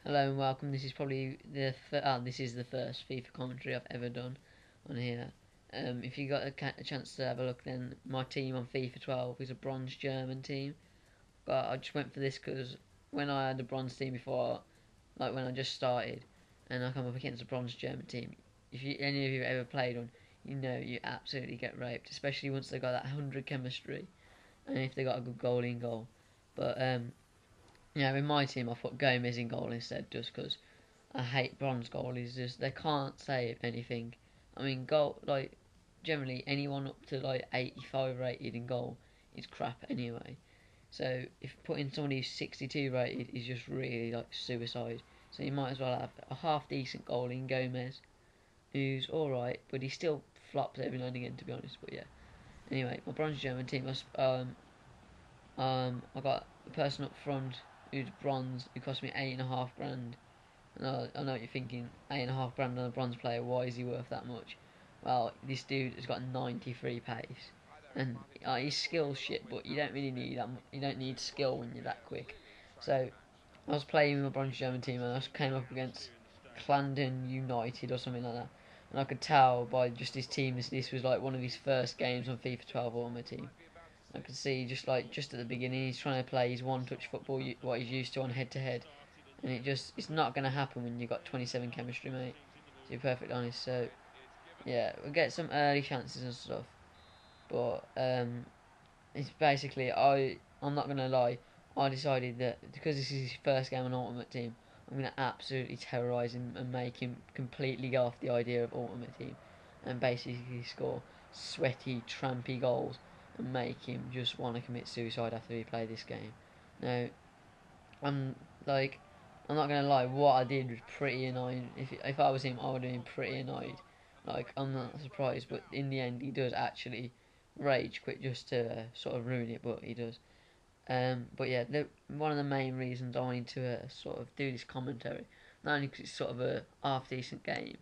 Hello and welcome. This is probably this is the first FIFA commentary I've ever done on here. If you got a chance to have a look, then my team on FIFA 12 is a bronze German team. But I just went for this because when I had a bronze team before, like when I just started, and I come up against a bronze German team, if any of you ever played on, you know you absolutely get raped, especially once they got that 100 chemistry, and if they got a good goal in goal. But in my team I put Gomez in goal instead, just because I hate bronze goalies. Just they can't save anything. I mean, goal like generally anyone up to like 85 rated in goal is crap anyway. So if putting somebody who's 62 rated is just really like suicide. So you might as well have a half decent goalie in Gomez, who's all right, but he still flops every now and again, to be honest. But yeah. Anyway, my bronze German team was I got a person up front who's bronze who cost me 8.5 grand. I know what you're thinking, 8.5 grand on a bronze player, why is he worth that much? Well, this dude has got 93 pace, and his skill's shit, but you don't really need that. You don't need skill when you're that quick. So I was playing with my bronze German team, and I came up against Clandon United or something like that, and I could tell by just his team this was like one of his first games on FIFA 12 Ultimate Team. I could see just at the beginning he's trying to play his one-touch football, what he's used to on head-to-head, and it's not going to happen when you've got 27 chemistry, mate, to be perfectly honest. So yeah, we'll get some early chances and stuff, but it's basically I'm not going to lie, I decided that because this is his first game on Ultimate Team, I'm going to absolutely terrorise him and make him completely go off the idea of Ultimate Team, and basically score sweaty, trampy goals and make him just want to commit suicide after he played this game. Now, I'm like, I'm not gonna lie, what I did was pretty annoying. If I was him, I would have been pretty annoyed. Like, I'm not surprised, but in the end, he does actually rage quit just to sort of ruin it, but he does. But yeah, one of the main reasons I wanted to sort of do this commentary, not only because it's sort of a half decent game,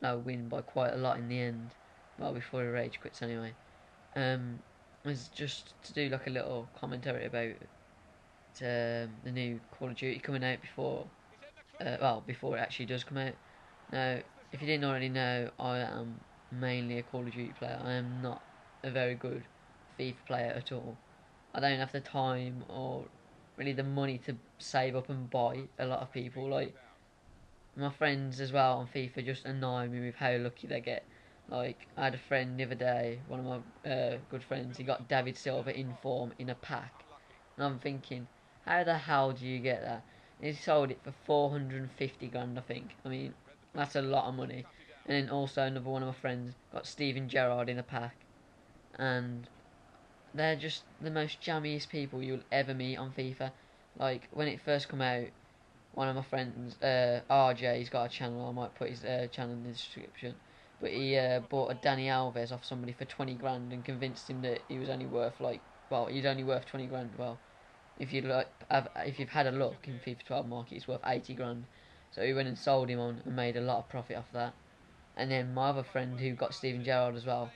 and I win by quite a lot in the end, well before he rage quits anyway, was just to do like a little commentary about the new Call of Duty coming out before it actually does come out. Now, if you didn't already know, I am mainly a Call of Duty player. I am not a very good FIFA player at all. I don't have the time or really the money to save up and buy a lot of people. Like my friends as well on FIFA just annoy me with how lucky they get. Like I had a friend the other day, one of my good friends. He got David Silva in form in a pack, and I'm thinking, how the hell do you get that? And he sold it for 450 grand, I think. I mean, that's a lot of money. And then also another one of my friends got Steven Gerrard in a pack, and they're just the most jammiest people you'll ever meet on FIFA. Like when it first come out, one of my friends, RJ, he's got a channel. I might put his channel in the description. But he bought a Danny Alves off somebody for 20 grand and convinced him that he was only worth he's only worth 20 grand. Well, if you've had a look in FIFA 12 market, it's worth 80 grand. So he went and sold him on and made a lot of profit off that. And then my other friend who got Steven Gerrard as well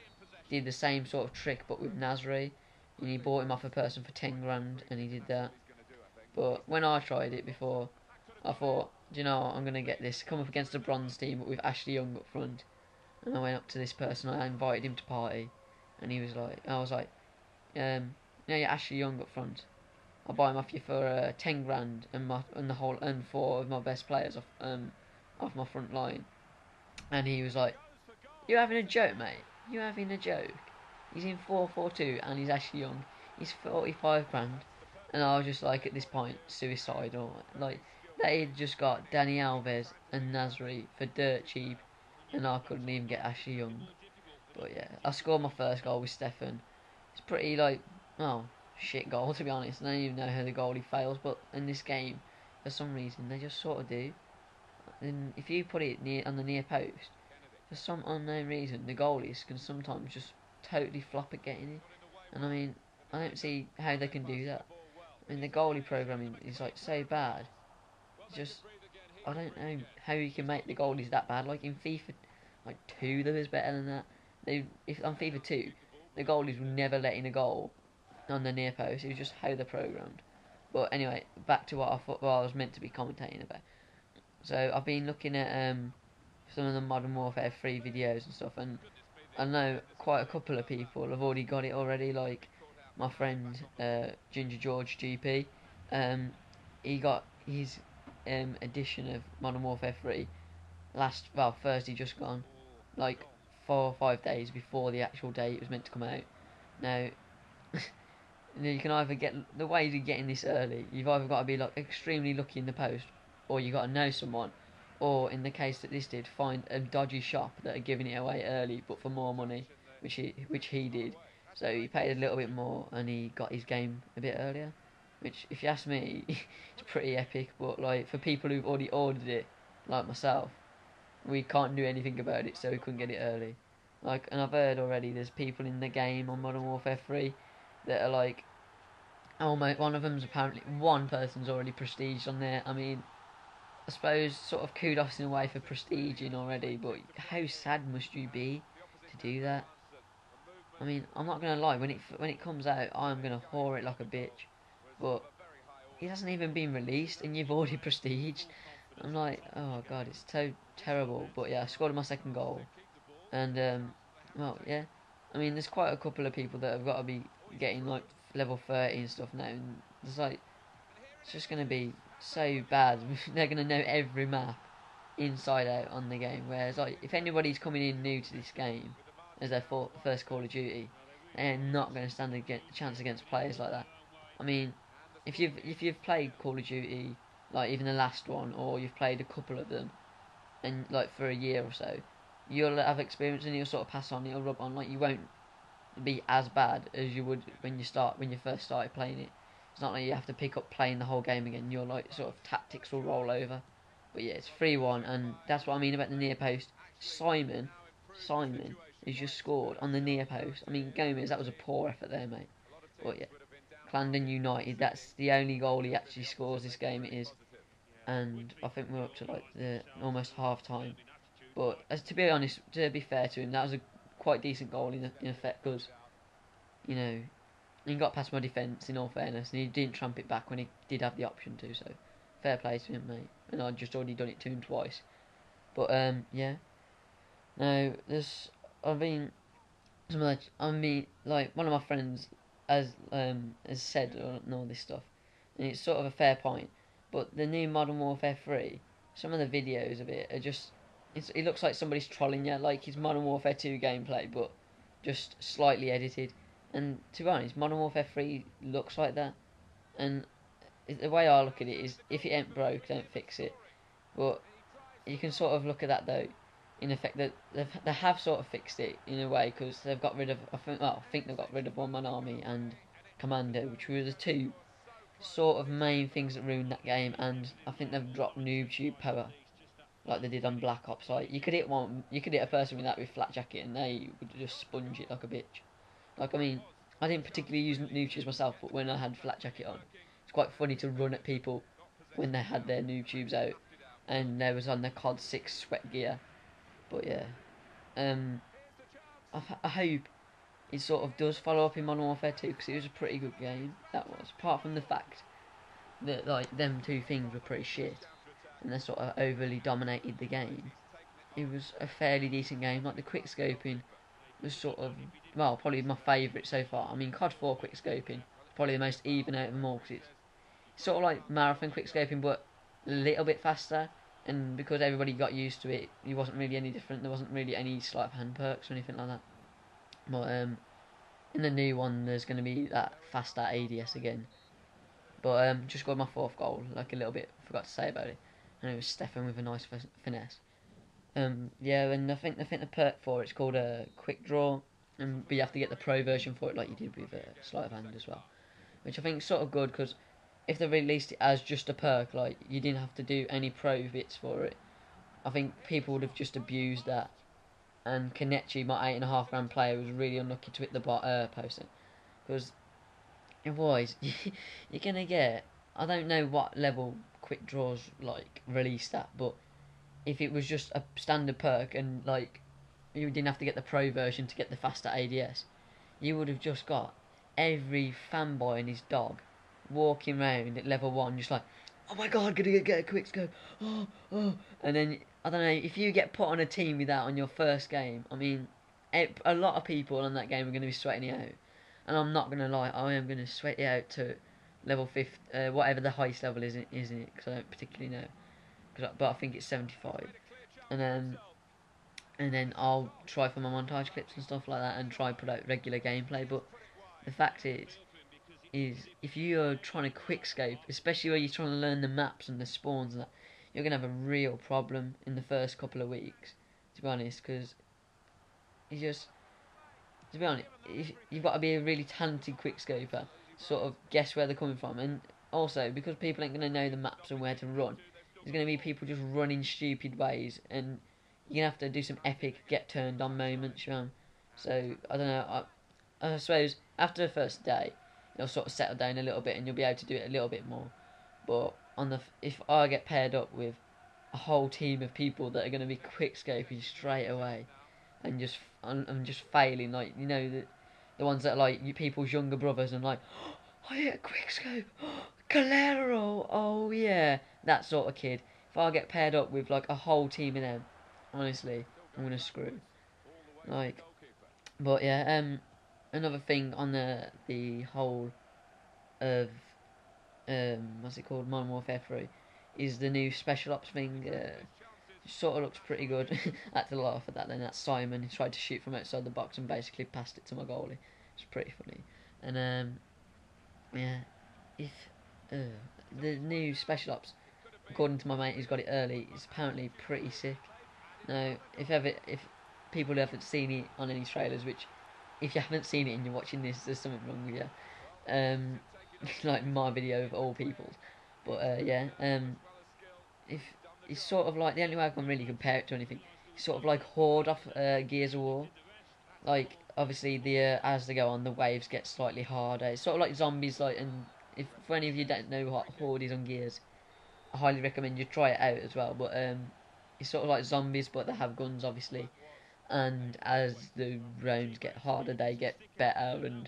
did the same sort of trick but with Nasri, and he bought him off a person for 10 grand and he did that. But when I tried it before, I thought, do you know what, I'm going to get this, come up against a bronze team but with Ashley Young up front. And I went up to this person, I invited him to party, and I was like, you're Ashley Young up front. I'll buy him off you for 10 grand and four of my best players off my front line. And he was like, you having a joke, mate? You having a joke? He's in 4-4-2 and he's Ashley Young. He's 45 grand. And I was just like, at this point, suicidal. Like, they had just got Danny Alves and Nasri for dirt cheap, and I couldn't even get Ashley Young. But yeah, I scored my first goal with Stefan. It's pretty, shit goal, to be honest. I don't even know how the goalie fails, but in this game, for some reason, they just sort of do. And if you put it on the near post, for some unknown reason, the goalies can sometimes just totally flop at getting it. And I mean, I don't see how they can do that. I mean, the goalie programming is like so bad. It's just, I don't know how you can make the goalies that bad. Like in FIFA, like 2, there was better than that. If on FIFA 2, the goalies were never letting a goal on the near post. It was just how they're programmed. But anyway, back to what I was meant to be commentating about. So I've been looking at some of the Modern Warfare 3 videos and stuff, and I know quite a couple of people have already got it already. Like my friend Ginger George GP, um, he got his edition of Modern Warfare 3 Thursday just gone, like 4 or 5 days before the actual day it was meant to come out. Now, you can either get the way to getting this early. You've either got to be like extremely lucky in the post, or you got to know someone, or in the case that this did, find a dodgy shop that are giving it away early but for more money, which he did. So he paid a little bit more and he got his game a bit earlier, which if you ask me, it's pretty epic. But like for people who've already ordered it, like myself, we can't do anything about it, so we couldn't get it early. Like, and I've heard already there's people in the game on Modern Warfare 3 that are like, oh my, one of them's apparently, one person's already prestiged on there. I mean, I suppose sort of kudos in a way for prestiging already, but how sad must you be to do that? I mean, I'm not gonna lie, when it comes out, I'm gonna whore it like a bitch, but it hasn't even been released and you've already prestiged. I'm like, oh god, it's so terrible. But yeah, I scored my second goal, and well, yeah. I mean, there's quite a couple of people that have got to be getting like level 30 and stuff now, and it's like it's just gonna be so bad. They're gonna know every map inside out on the game. Whereas like if anybody's coming in new to this game as their first Call of Duty, they're not gonna stand a chance against players like that. I mean, if you've played Call of Duty, like even the last one, or you've played a couple of them, and like for a year or so, you'll have experience and you'll sort of pass on, you'll rub on, like you won't be as bad as you would when you first started playing it. It's not like you have to pick up playing the whole game again. Your like sort of tactics will roll over. But yeah, it's 3-1, and that's what I mean about the near post. Simon has just scored on the near post. I mean, Gomez, that was a poor effort there, mate. But yeah, Clandon United, that's the only goal he actually scores this game, it is. And I think we're up to like the almost half time. But as to be honest, to be fair to him, that was a quite decent goal in effect, because you know he got past my defence in all fairness, and he didn't tramp it back when he did have the option to. So fair play to him, mate. And I'd just already done it to him twice. But yeah. Now I've been like one of my friends has said and all this stuff, and it's sort of a fair point. But the new Modern Warfare 3, some of the videos of it are just it looks like somebody's trolling you, like it's Modern Warfare 2 gameplay, but just slightly edited. And to be honest, Modern Warfare 3 looks like that. And the way I look at it is, if it ain't broke, don't fix it. But you can sort of look at that though, in effect that they have sort of fixed it in a way, because they've got rid of I think they've got rid of One Man Army and Commando, which were the two sort of main things that ruined that game. And I think they've dropped noob tube power like they did on Black Ops. Like you could hit a person with that with flat jacket and they would just sponge it like a bitch. Like I mean, I didn't particularly use noob tubes myself, but when I had flat jacket on, it's quite funny to run at people when they had their noob tubes out and they was on their COD 6 sweat gear. But yeah, um, I hope it sort of does follow up in Modern Warfare 2, because it was a pretty good game. That was, apart from the fact that like them two things were pretty shit, and they sort of overly dominated the game. It was a fairly decent game. Like the quick scoping was sort of, well, probably my favourite so far. I mean, COD 4 quick scoping probably the most even out of them all, because it's sort of like marathon quick scoping, but a little bit faster. And because everybody got used to it, it wasn't really any different. There wasn't really any sleight of hand perks or anything like that. But in the new one, there's going to be that faster ADS again. But just got my fourth goal, like a little bit, forgot to say about it. And it was Stefan with a nice finesse. Yeah, and I think the perk for it's called a quick draw, but you have to get the pro version for it, like you did with sleight of hand as well. Which I think is sort of good, because if they released it as just a perk, like you didn't have to do any pro bits for it, I think people would have just abused that. And Kenichi, my 8.5 grand player, was really unlucky to hit the posting, because otherwise you're gonna get, I don't know what level quick draws like released at, but if it was just a standard perk and like you didn't have to get the pro version to get the faster ADS, you would have just got every fanboy and his dog walking around at level 1 just like, oh my god, gonna get a quick scope. Oh, oh. And then, I don't know, if you get put on a team with that on your first game, I mean, a lot of people on that game are going to be sweating it out. And I'm not going to lie, I am going to sweat it out to level 50, whatever the highest level is, isn't it? Because I don't particularly know. But I think it's 75. And then I'll try for my montage clips and stuff like that and try put out regular gameplay. But the fact is if you are trying to quickscope, especially where you're trying to learn the maps and the spawns and that, you're going to have a real problem in the first couple of weeks, to be honest, because you just, to be honest, you've got to be a really talented quickscoper, sort of guess where they're coming from, and also, because people ain't going to know the maps and where to run, there's going to be people just running stupid ways, and you're going to have to do some epic get turned on moments, you know? So, I don't know, I suppose after the first day, it'll sort of settle down a little bit and you'll be able to do it a little bit more. But if I get paired up with a whole team of people that are going to be quick scoping straight away and just failing, like, you know, the ones that are like people's younger brothers and like, oh, I hit a quick scope, oh, collateral, oh yeah, that sort of kid. If I get paired up with like a whole team of them, honestly, I'm gonna screw. Like, but yeah, another thing on the whole of what's it called, Modern Warfare 3, is the new special ops thing. Sort of looks pretty good. I had to laugh at that. Then that's Simon. He tried to shoot from outside the box and basically passed it to my goalie. It's pretty funny. And yeah, if the new special ops, according to my mate who's got it early, is apparently pretty sick. Now, if people haven't seen it on any trailers, which if you haven't seen it and you're watching this, there's something wrong with you. Like my video of all people's. But yeah, if it's sort of like, the only way I can really compare it to anything, it's sort of like Horde off Gears of War. Like, obviously as they go on, the waves get slightly harder. It's sort of like zombies. Like, and if for any of you don't know what Horde is on Gears, I highly recommend you try it out as well. But it's sort of like zombies, but they have guns, obviously. And as the rounds get harder, they get better, and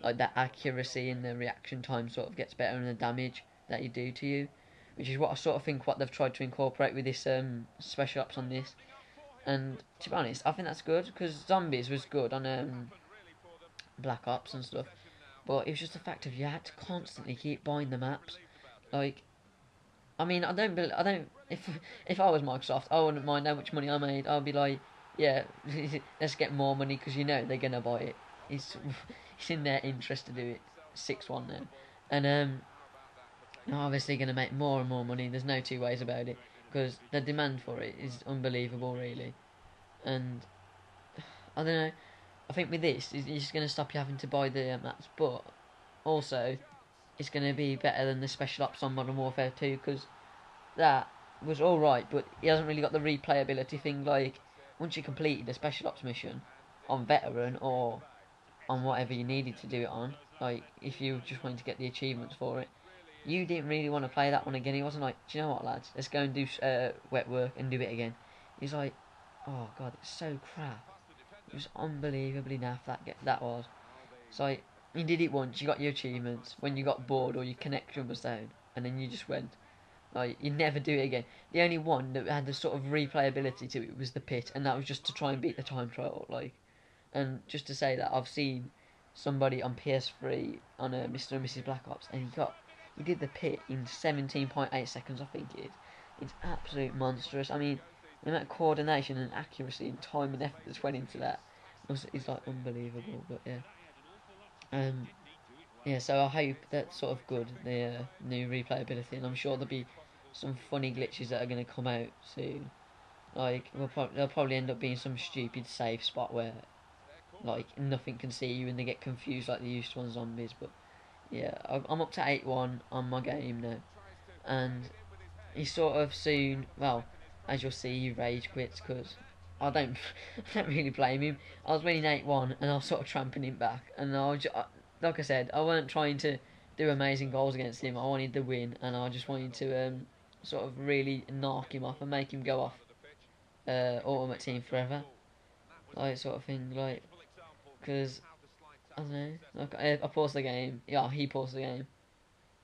like the accuracy and the reaction time sort of gets better, and the damage that you do to you, which is what I sort of think what they've tried to incorporate with this special ops on this. And to be honest, I think that's good, because zombies was good on Black Ops and stuff, but it was just the fact of you had to constantly keep buying the maps. Like, I mean, I don't. If I was Microsoft, I wouldn't mind how much money I made. I'd be like, yeah, let's get more money, because you know they're gonna buy it. It's it's in their interest to do it. 6-1 now, and they're obviously gonna make more and more money. There's no two ways about it, because the demand for it is unbelievable, really. And I don't know. I think with this, it's just gonna stop you having to buy the maps, but also it's gonna be better than the special ops on Modern Warfare 2, because that was alright, but he hasn't really got the replayability thing. Like, once you completed the special ops mission on veteran or on whatever you needed to do it on, like if you just wanted to get the achievements for it, you didn't really want to play that one again. He wasn't like, do you know what, lads, let's go and do wet work and do it again. He's like, oh god, it's so crap. It was unbelievably naff that was. So like, you did it once, you got your achievements. When you got bored or your connection was down, and then you just went. Like, you never do it again. The only one that had the sort of replayability to it was the pit, and that was just to try and beat the time trial. Like, and just to say that I've seen somebody on PS3 on a Mr. and Mrs. Black Ops, and he did the pit in 17.8 seconds, I think it is. It's absolute monstrous. I mean, the amount of coordination and accuracy and time and effort that's went into that is like unbelievable. But yeah, yeah. So I hope that's sort of good, the new replayability, and I'm sure there'll be some funny glitches that are going to come out soon. Like, there'll probably end up being some stupid safe spot where like nothing can see you and they get confused like they used to on zombies. But yeah, I'm up to 8-1 on my game now, and he sort of soon, well, as you'll see, he rage quits, because I don't, I don't really blame him. I was winning 8-1 and I was sort of tramping him back, and like I said, I weren't trying to do amazing goals against him. I wanted the win, and I just wanted to sort of really knock him off and make him go off Ultimate Team forever, like sort of thing, like, because I don't know, like I paused the game, yeah, he paused the game,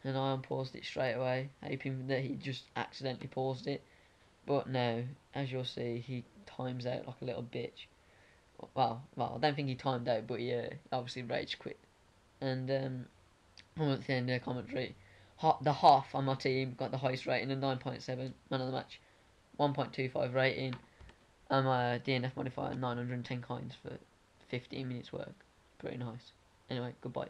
and I unpaused it straight away, hoping that he just accidentally paused it. But no, as you'll see, he times out like a little bitch. Well, I don't think he timed out, but he obviously rage quit. And I'm at the end of the commentary. The half on my team got the highest rating, a 9.7 man of the match, 1.25 rating, and my DNF modifier 910 coins for 15 minutes work. Pretty nice. Anyway, goodbye.